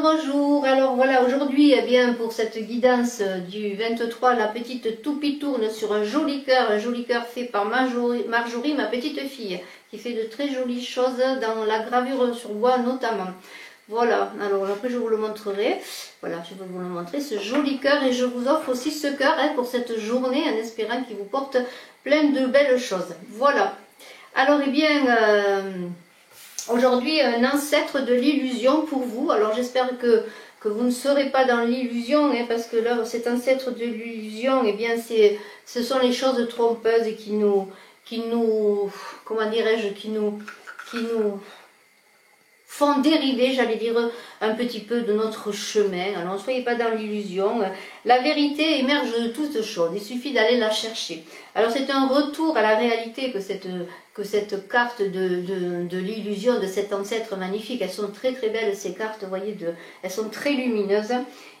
bonjour. Alors voilà, aujourd'hui, eh bien, pour cette guidance du 23, la petite toupie tourne sur un joli cœur fait par Marjorie, ma petite fille, qui fait de très jolies choses dans la gravure sur bois notamment. Voilà, alors après je vous le montrerai. Voilà, je vais vous le montrer, ce joli cœur, et je vous offre aussi ce cœur pour cette journée, en espérant qu'il vous porte plein de belles choses. Voilà. Alors, eh bien... aujourd'hui, un ancêtre de l'illusion pour vous. Alors j'espère que vous ne serez pas dans l'illusion, parce que là, cet ancêtre de l'illusion, eh bien, ce sont les choses trompeuses qui nous comment dirais-je, qui nous font dériver, j'allais dire, un petit peu de notre chemin. Alors ne soyez pas dans l'illusion. La vérité émerge de toutes choses, il suffit d'aller la chercher. Alors c'est un retour à la réalité que cette carte de l'illusion, de cet ancêtre magnifique. Elles sont très très belles ces cartes, vous voyez, elles sont très lumineuses.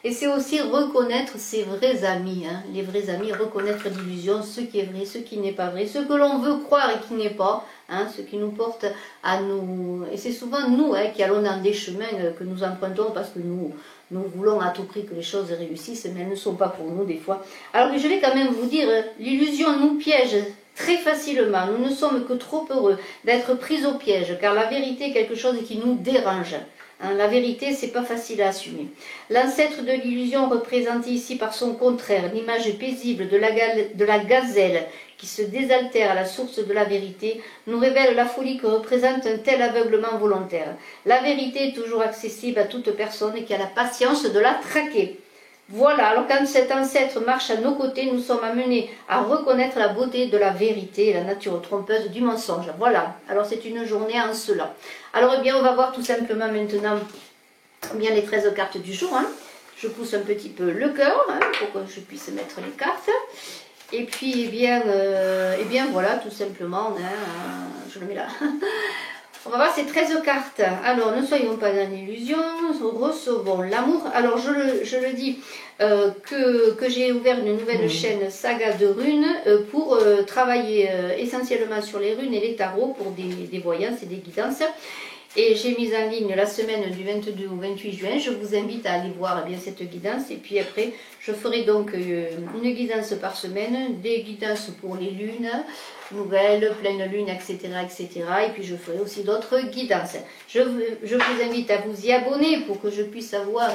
Et c'est aussi reconnaître ses vrais amis, les vrais amis, reconnaître l'illusion, ce qui est vrai, ce qui n'est pas vrai, ce que l'on veut croire et qui n'est pas, ce qui nous porte à nous. Et c'est souvent nous qui allons dans des chemins que nous empruntons parce que nous voulons à tout prix que les choses réussissent, mais elles ne sont pas pour nous des fois. Alors je vais quand même vous dire, l'illusion nous piège très facilement. Nous ne sommes que trop heureux d'être pris au piège, car la vérité est quelque chose qui nous dérange. La vérité, c'est pas facile à assumer. L'ancêtre de l'illusion, représenté ici par son contraire, l'image paisible de la gazelle qui se désaltère à la source de la vérité, nous révèle la folie que représente un tel aveuglement volontaire. La vérité est toujours accessible à toute personne qui a la patience de la traquer. Voilà, alors quand cet ancêtre marche à nos côtés, nous sommes amenés à reconnaître la beauté de la vérité et la nature trompeuse du mensonge. Voilà, alors c'est une journée en cela. Alors eh bien, on va voir tout simplement maintenant bien les 13 cartes du jour. Je pousse un petit peu le cœur pour que je puisse mettre les cartes. Et puis, eh bien voilà, tout simplement, je le mets là. On va voir ces 13 cartes. Alors, ne soyons pas dans l'illusion, recevons l'amour. Alors, je le dis que j'ai ouvert une nouvelle chaîne Saga de runes pour travailler essentiellement sur les runes et les tarots pour des voyances et des guidances. Et j'ai mis en ligne la semaine du 22 au 28 juin. Je vous invite à aller voir cette guidance. Et puis après, je ferai donc une guidance par semaine, des guidances pour les lunes, nouvelles, pleine lune, etc., etc. Et puis je ferai aussi d'autres guidances. Je vous invite à vous y abonner pour que je puisse avoir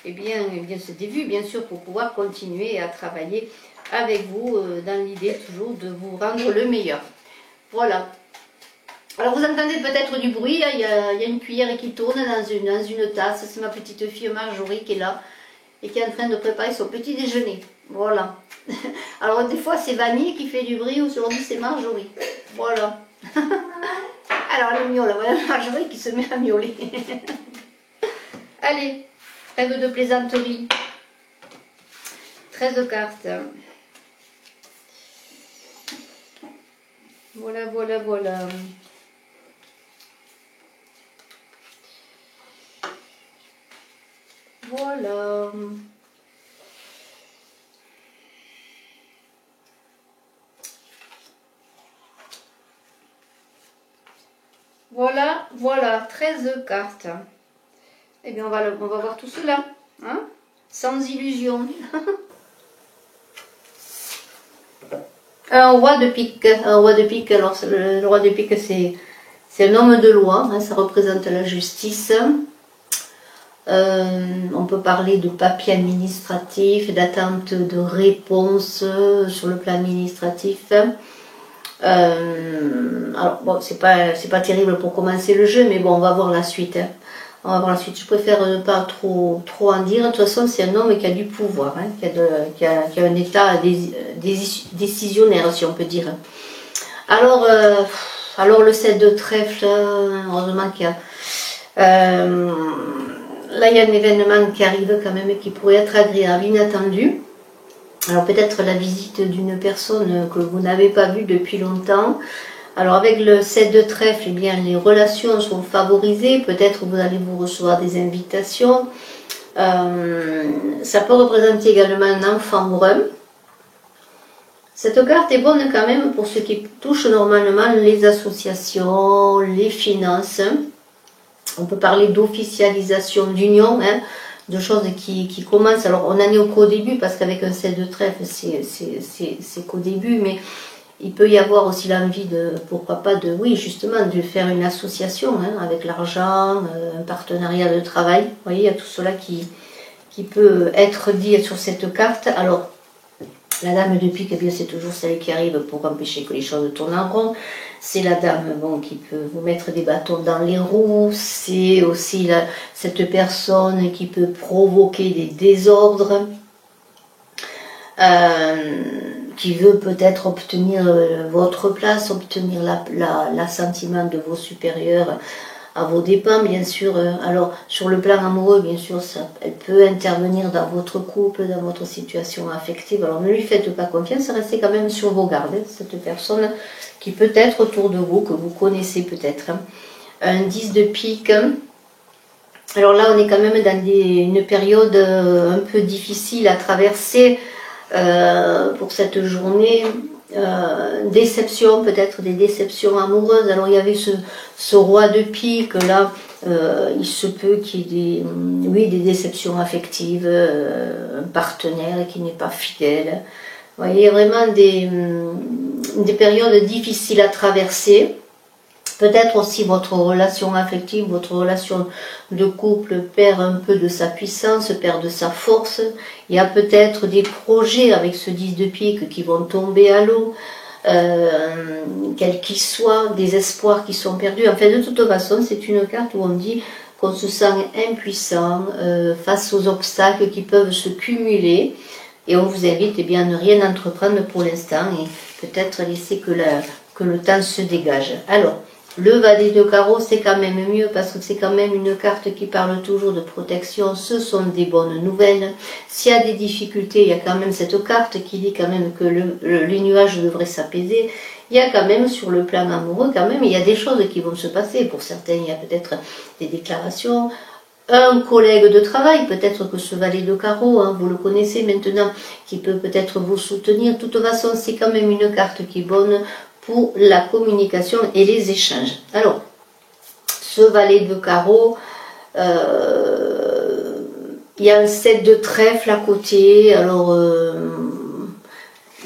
ce début, bien sûr, pour pouvoir continuer à travailler avec vous dans l'idée toujours de vous rendre le meilleur. Voilà. Alors vous entendez peut-être du bruit, il y a une cuillère qui tourne dans une tasse, c'est ma petite fille Marjorie qui est là et qui est en train de préparer son petit déjeuner. Voilà. Alors des fois c'est Vanille qui fait du bruit, aujourd'hui c'est Marjorie. Voilà. Alors elle miaule, voilà Marjorie qui se met à miauler. Allez, rêve de plaisanterie. 13 cartes. Voilà, voilà, voilà. Voilà. Voilà, voilà, 13 cartes. Eh bien, on va voir tout cela, sans illusion. Un roi de pique. Un roi de pique, alors le roi de pique, c'est un homme de loi, ça représente la justice. On peut parler de papier administratif, d'attente de réponse sur le plan administratif. Alors bon, c'est pas terrible pour commencer le jeu, mais bon, on va voir la suite. On va voir la suite. Je préfère ne pas trop en dire. De toute façon, c'est un homme qui a du pouvoir, qui a un état décisionnaire, si on peut dire. Alors le 7 de trèfle, heureusement qu'il y a... là, il y a un événement qui arrive quand même qui pourrait être agréable, inattendu. Alors peut-être la visite d'une personne que vous n'avez pas vue depuis longtemps. Alors avec le 7 de trèfle, eh bien, les relations sont favorisées. Peut-être vous allez vous recevoir des invitations. Ça peut représenter également un enfant brun. Cette carte est bonne quand même pour ce qui touche normalement les associations, les finances. On peut parler d'officialisation d'union, hein, de choses qui commencent. Alors on en est qu'au début, parce qu'avec un 7 de trèfle, c'est qu'au début, mais il peut y avoir aussi l'envie de, pourquoi pas, de, oui, justement, de faire une association, hein, avec l'argent, un partenariat de travail. Vous voyez, il y a tout cela qui peut être dit sur cette carte. Alors, la dame de pique, eh bien, c'est toujours celle qui arrive pour empêcher que les choses tournent en rond. C'est la dame, bon, qui peut vous mettre des bâtons dans les roues. C'est aussi cette personne qui peut provoquer des désordres. Qui veut peut-être obtenir votre place, obtenir l'assentiment de vos supérieurs à vos dépens, bien sûr. Alors, sur le plan amoureux, bien sûr, elle peut intervenir dans votre couple, dans votre situation affective. Alors, ne lui faites pas confiance, restez quand même sur vos gardes. Cette personne qui peut être autour de vous, que vous connaissez peut-être. Un 10 de pique. Alors là, on est quand même dans une période un peu difficile à traverser. Pour cette journée, déception, peut-être des déceptions amoureuses. Alors il y avait ce roi de pique là, il se peut qu'il y ait des déceptions affectives, un partenaire qui n'est pas fidèle. Vous voyez, vraiment des périodes difficiles à traverser. Peut-être aussi votre relation affective, votre relation de couple perd un peu de sa puissance, perd de sa force. Il y a peut-être des projets avec ce 10 de pique qui vont tomber à l'eau, quels qu'ils soient, des espoirs qui sont perdus. Enfin, de toute façon, c'est une carte où on dit qu'on se sent impuissant face aux obstacles qui peuvent se cumuler. Et on vous invite eh bien, à ne rien entreprendre pour l'instant et peut-être laisser que le temps se dégage. Alors, le valet de carreau, c'est quand même mieux parce que c'est quand même une carte qui parle toujours de protection. Ce sont des bonnes nouvelles. S'il y a des difficultés, il y a quand même cette carte qui dit quand même que les nuages devraient s'apaiser. Il y a quand même sur le plan amoureux, quand même, il y a des choses qui vont se passer. Pour certains, il y a peut-être des déclarations. Un collègue de travail, peut-être que ce valet de carreau, hein, vous le connaissez maintenant, qui peut peut-être vous soutenir. De toute façon, c'est quand même une carte qui est bonne pour la communication et les échanges. Alors, ce valet de carreau, il y a un 7 de trèfle à côté. Alors,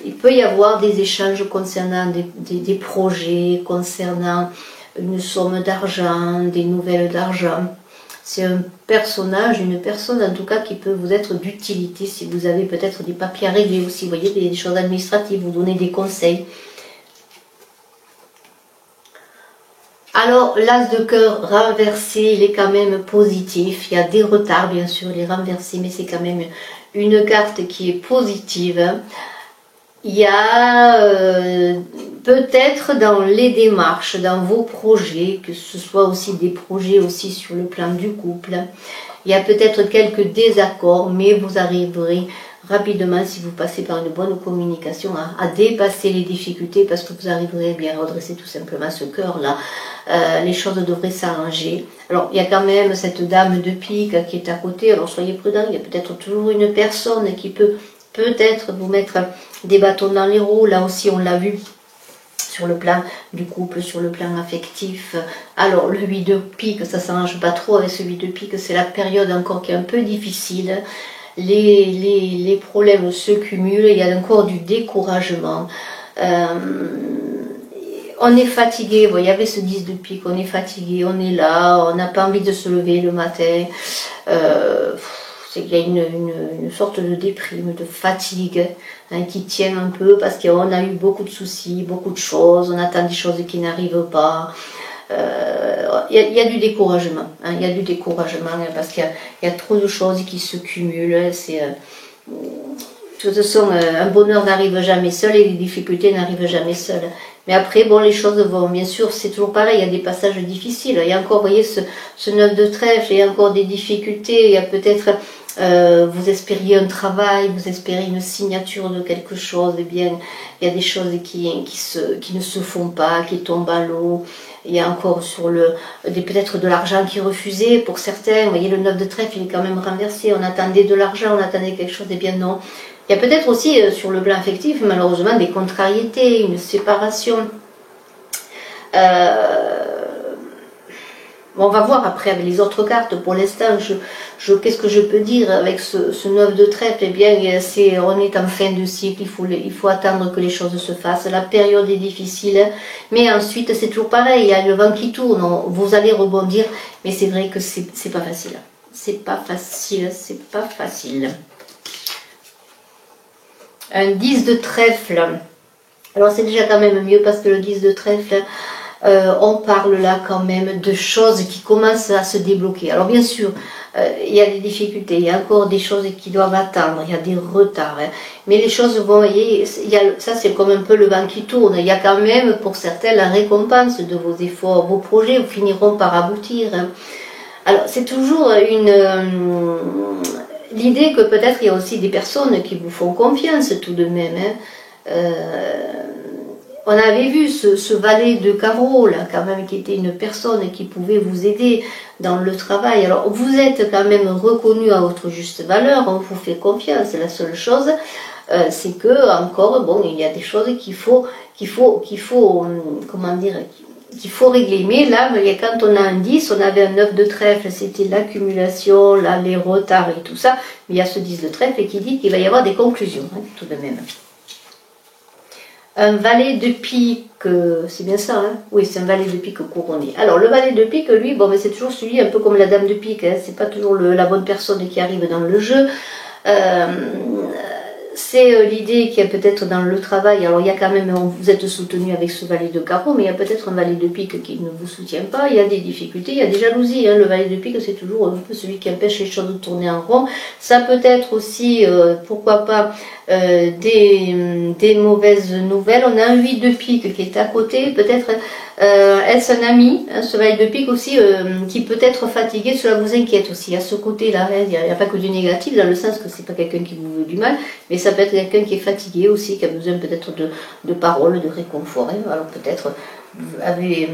il peut y avoir des échanges concernant des projets, concernant une somme d'argent, des nouvelles d'argent. C'est un personnage, une personne en tout cas qui peut vous être d'utilité si vous avez peut-être des papiers à régler aussi, vous voyez, des choses administratives, vous donner des conseils. Alors, l'as de cœur renversé, il est quand même positif. Il y a des retards, bien sûr, il est renversé, mais c'est quand même une carte qui est positive. Il y a peut-être dans les démarches, dans vos projets, que ce soit aussi des projets aussi sur le plan du couple, il y a peut-être quelques désaccords, mais vous arriverez rapidement, si vous passez par une bonne communication, à dépasser les difficultés parce que vous arriverez bien à redresser tout simplement ce cœur-là. Les choses devraient s'arranger. Alors, il y a quand même cette dame de pique qui est à côté, alors soyez prudents, il y a peut-être toujours une personne qui peut peut-être vous mettre des bâtons dans les roues. Là aussi, on l'a vu sur le plan du couple, sur le plan affectif. Alors, le 8 de pique, ça ne s'arrange pas trop avec ce 8 de pique, c'est la période encore qui est un peu difficile. Les problèmes se cumulent, il y a encore du découragement. On est fatigué, vous voyez, avec ce 10 de pique, on est fatigué, on est là, on n'a pas envie de se lever le matin. C'est qu'il y a une sorte de déprime, de fatigue hein, qui tient un peu parce qu'on a eu beaucoup de soucis, beaucoup de choses, on attend des choses qui n'arrivent pas. Il y a du découragement, hein, il y a du découragement parce qu'il y a trop de choses qui se cumulent. De toute façon, un bonheur n'arrive jamais seul et les difficultés n'arrivent jamais seules. Mais après, bon, les choses vont, bien sûr, c'est toujours pareil, il y a des passages difficiles. Il y a encore, vous voyez, ce 9 de trèfle, il y a encore des difficultés. Il y a peut-être, vous espériez un travail, vous espérez une signature de quelque chose. Eh bien, il y a des choses qui ne se font pas, qui tombent à l'eau. Il y a encore peut-être de l'argent qui est refusé pour certains. Vous voyez, le 9 de trèfle, il est quand même renversé. On attendait de l'argent, on attendait quelque chose. Eh bien, non. Il y a peut-être aussi sur le plan affectif, malheureusement, des contrariétés, une séparation. On va voir après avec les autres cartes. Pour l'instant, qu'est-ce que je peux dire avec ce 9 de trèfle? Eh bien, on est en fin de cycle, il faut attendre que les choses se fassent. La période est difficile, mais ensuite, c'est toujours pareil, il y a le vent qui tourne, vous allez rebondir, mais c'est vrai que c'est pas facile. C'est pas facile, c'est pas facile. Un 10 de trèfle. Alors, c'est déjà quand même mieux parce que le 10 de trèfle... on parle là quand même de choses qui commencent à se débloquer. Alors bien sûr, il y a des difficultés, il y a encore des choses qui doivent attendre, il y a des retards, hein. Mais les choses vont, vous voyez, ça c'est comme un peu le vent qui tourne, il y a quand même pour certains la récompense de vos efforts, vos projets finiront par aboutir, hein. Alors c'est toujours l'idée que peut-être il y a aussi des personnes qui vous font confiance tout de même, hein. On avait vu ce valet de carreau là quand même qui était une personne qui pouvait vous aider dans le travail. Alors vous êtes quand même reconnu à votre juste valeur, on vous fait confiance. La seule chose c'est que encore bon il y a des choses qu'il faut comment dire qu'il faut régler. Mais là quand on a un 10, on avait un 9 de trèfle, c'était l'accumulation, là les retards et tout ça. Mais il y a ce 10 de trèfle qui dit qu'il va y avoir des conclusions hein, tout de même. Un valet de pique, c'est bien ça, hein? Oui, c'est un valet de pique couronné. Alors, le valet de pique, lui, bon, c'est toujours celui un peu comme la dame de pique, hein? C'est pas toujours la bonne personne qui arrive dans le jeu. C'est l'idée qu'il y a peut-être dans le travail, alors il y a quand même, vous êtes soutenu avec ce valet de carreau, mais il y a peut-être un valet de pique qui ne vous soutient pas, il y a des difficultés, il y a des jalousies, hein. Le valet de pique c'est toujours un peu celui qui empêche les choses de tourner en rond. Ça peut être aussi, pourquoi pas, des mauvaises nouvelles. On a un 8 de pique qui est à côté, peut-être est-ce un ami, hein, ce valet de pique aussi, qui peut être fatigué, cela vous inquiète aussi. À ce côté-là, hein, il n'y a pas que du négatif, dans le sens que c'est pas quelqu'un qui vous veut du mal, mais ça peut être quelqu'un qui est fatigué aussi, qui a besoin peut-être de paroles, de réconfort. Hein. Alors peut-être aller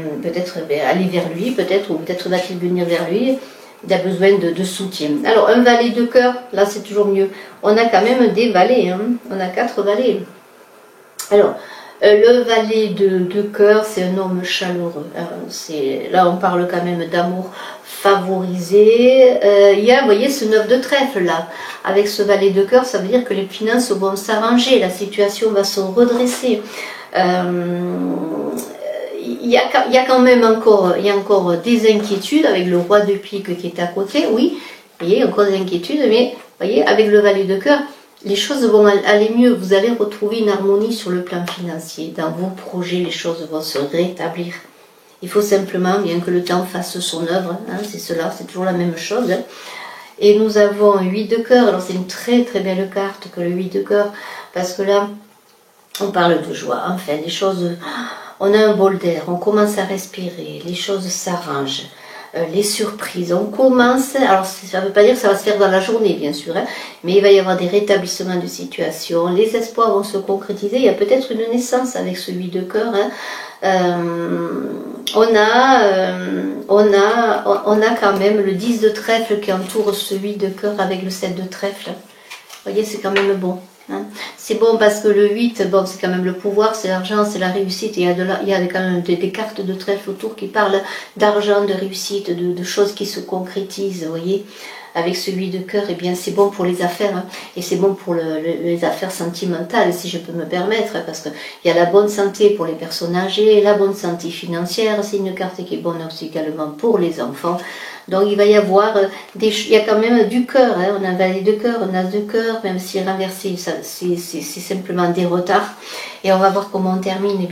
vers lui, peut-être, ou peut-être va-t-il venir vers lui. Il a besoin de soutien. Alors, un valet de cœur, là c'est toujours mieux. On a quand même des valets, hein. On a 4 valets. Alors, le valet de cœur, c'est un homme chaleureux. Là, on parle quand même d'amour favorisé. Il y a, vous voyez, ce 9 de trèfle là. Avec ce valet de cœur, ça veut dire que les finances vont s'arranger, la situation va se redresser. Il y a quand même encore des inquiétudes avec le roi de pique qui est à côté, oui, vous voyez, encore des inquiétudes, mais vous voyez, avec le valet de cœur, les choses vont aller mieux, vous allez retrouver une harmonie sur le plan financier, dans vos projets, les choses vont se rétablir. Il faut simplement bien que le temps fasse son œuvre, hein, c'est cela, c'est toujours la même chose. Hein. Et nous avons un 8 de cœur, alors c'est une très très belle carte que le 8 de cœur, parce que là, on parle de joie, enfin, les choses... On a un bol d'air, on commence à respirer, les choses s'arrangent, les surprises, on commence, alors ça ne veut pas dire que ça va se faire dans la journée bien sûr, hein, mais il va y avoir des rétablissements de situation, les espoirs vont se concrétiser, il y a peut-être une naissance avec ce 8 de cœur, hein. On a quand même le 10 de trèfle qui entoure ce 8 de cœur avec le 7 de trèfle, vous voyez c'est quand même bon. Hein. C'est bon parce que le 8, bon, c'est quand même le pouvoir, c'est l'argent, c'est la réussite. Il y a quand même des cartes de trèfle autour qui parlent d'argent, de réussite, de choses qui se concrétisent, vous voyez. Avec ce 8 de cœur, eh bien c'est bon pour les affaires, hein, et c'est bon pour les affaires sentimentales, si je peux me permettre, parce qu'il y a la bonne santé pour les personnes âgées, la bonne santé financière, c'est une carte qui est bonne aussi également pour les enfants. Donc il va y avoir, il y a quand même du cœur, hein, on a un valet de cœur, un as de cœur, même si renversé, c'est simplement des retards. Et on va voir comment on termine,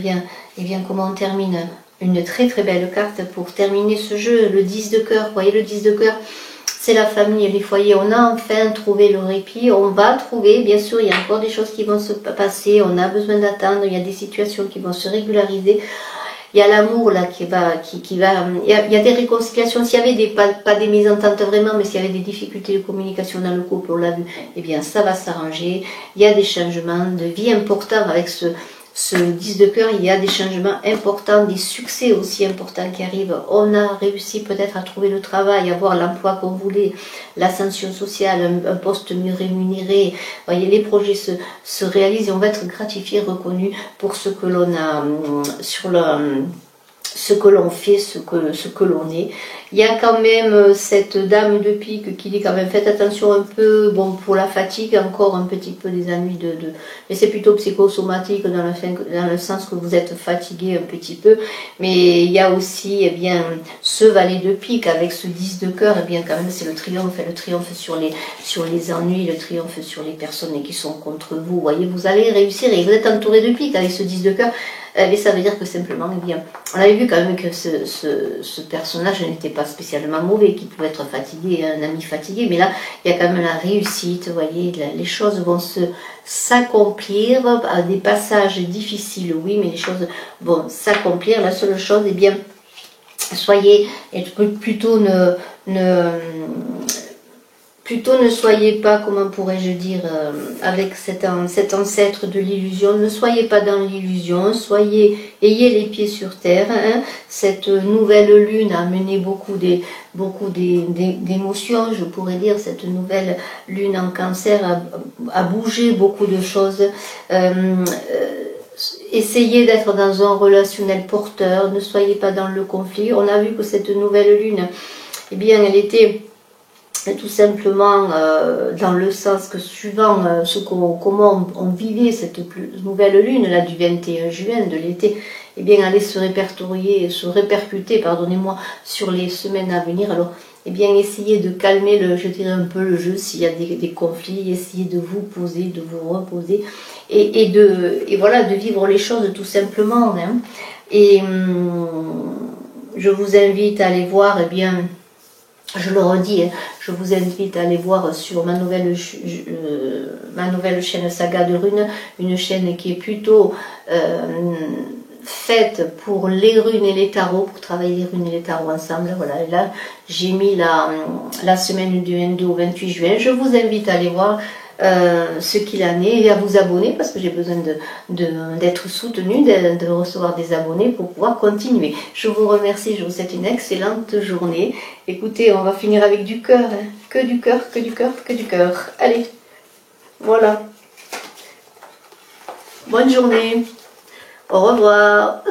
comment on termine une très très belle carte pour terminer ce jeu, le 10 de cœur, vous voyez le 10 de cœur. C'est la famille, les foyers, on a enfin trouvé le répit, on va trouver, bien sûr, il y a encore des choses qui vont se passer, on a besoin d'attendre, il y a des situations qui vont se régulariser, il y a l'amour là qui va, il y a des réconciliations, s'il y avait pas des mésententes vraiment, mais s'il y avait des difficultés de communication dans le couple, on l'a vu, eh bien ça va s'arranger, il y a des changements de vie importants avec ce 10 de cœur, il y a des changements importants, des succès aussi importants qui arrivent. On a réussi peut-être à trouver le travail, à avoir l'emploi qu'on voulait, l'ascension sociale, un poste mieux rémunéré. Vous voyez, les projets se réalisent et on va être gratifié, reconnu pour ce que l'on a ce que l'on fait, ce que l'on est. Il y a quand même cette dame de pique qui dit quand même faites attention un peu, bon pour la fatigue encore un petit peu des ennuis mais c'est plutôt psychosomatique dans le sens que vous êtes fatigué un petit peu, mais il y a aussi eh bien ce valet de pique avec ce 10 de cœur, eh bien quand même c'est le triomphe sur les ennuis, le triomphe sur les personnes qui sont contre vous, vous voyez, vous allez réussir et vous êtes entouré de pique avec ce 10 de cœur. Mais ça veut dire que simplement, eh bien, on avait vu quand même que ce personnage n'était pas spécialement mauvais, qu'il pouvait être fatigué, un ami fatigué, mais là, il y a quand même la réussite, vous voyez, les choses vont s'accomplir à des passages difficiles, oui, mais les choses vont s'accomplir. La seule chose, eh bien, soyez, et plutôt ne soyez pas, comment pourrais-je dire, avec cet ancêtre de l'illusion, ne soyez pas dans l'illusion, ayez les pieds sur terre. Hein. Cette nouvelle lune a amené beaucoup d'émotions, je pourrais dire, cette nouvelle lune en cancer a bougé beaucoup de choses. Essayez d'être dans un relationnel porteur, ne soyez pas dans le conflit. On a vu que cette nouvelle lune, eh bien, elle était tout simplement dans le sens que suivant comment on vivait cette nouvelle lune là du 21 juin de l'été, eh bien allait se répercuter, pardonnez-moi, sur les semaines à venir. Alors eh bien essayez de calmer je dirais un peu le jeu s'il y a des conflits, essayez de vous poser, de vous reposer et voilà, de vivre les choses tout simplement. Hein. Et je vous invite à aller voir, eh bien, je le redis, hein, je vous invite à aller voir sur ma nouvelle chaîne Saga de Runes, une chaîne qui est plutôt faite pour les runes et les tarots, pour travailler les runes et les tarots ensemble. Voilà, et là j'ai mis la semaine du 22 au 28 juin. Je vous invite à aller voir ce qu'il en est et à vous abonner parce que j'ai besoin d'être soutenu, de recevoir des abonnés pour pouvoir continuer. Je vous remercie, je vous souhaite une excellente journée. Écoutez, on va finir avec du cœur, hein. Que du cœur, que du cœur, que du cœur. Allez, voilà. Bonne journée. Au revoir.